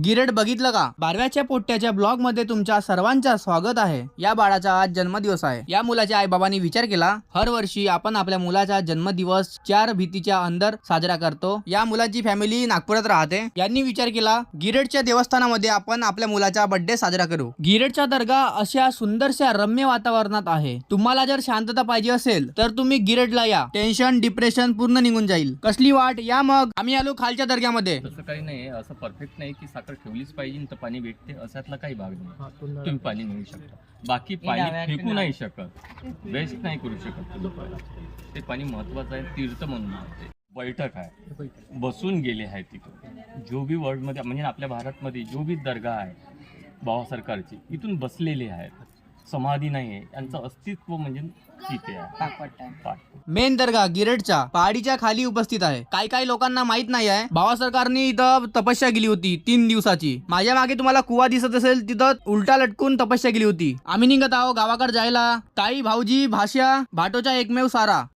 गिरेड बघितलं का? 12व्या पोट्ट्याच्या ब्लॉग मध्ये तुमच्या सर्वांचं स्वागत आहे। या बाळाचा आज जन्मदिवस आहे। या मुलाच्या आई बाबांनी विचार केला, हर वर्षी आपण आपल्या मुलाचा जन्मदिवस 4 भिंतीच्या अंदर साजरा करतो। या मुलाची फॅमिली नागपुरात राहते। यांनी विचार केला, गिरेडच्या देवस्थानामध्ये आपण आपल्या मुलाचा बर्थडे साजरा करू। गिरेडचा दर्गा अशा सुंदरशा रम्य वातावरणात आहे। तुम्हाला जर शांतता पाहिजे असेल तर तुम्ही गिरेडला या। टेन्शन डिप्रेशन पूर्ण निघून जाईल। कसली वाट या, मग आम्ही आलो खालच्या दर्ग्यामध्ये। तसं काही नाही, असं परफेक्ट नाही की साखर ठेवलीच पाहिजे तर पाणी भेटते, असातला काही भाग नाही। तुम्ही पाणी नेऊ शकता, बाकी पाणी फेकू नाही शकत, वेस्ट नाही करू शकत तुम्ही। ते पाणी महत्वाचं आहे, तीर्थ म्हणून आहे। बैठक आहे, बसून गेले आहे तिकडे। जो भी वर्ल्ड मध्ये म्हणजे आपल्या भारतमध्ये जो भी दर्गा आहे बाबा सरकारची, इथून बसलेले आहेत, समाधी नाही आहे, यांचं अस्तित्व म्हणजे तिथे आहे। मेन दर्गा गिरेडच्या पहाडीच्या खाली उपस्थित आहे। काही लोकांना माहित नाही आहे, बाबा सरकारने इथं तपस्या केली होती 3 दिवसाची। माझ्या मागे तुम्हाला कुवा दिसत असेल, तिथं उलटा लटकून तपस्या केली होती। आम्ही निघत आहो गावाकडे जायला। ताई, भाऊजी, भाष्या, भाटोचा एकमेव सारा।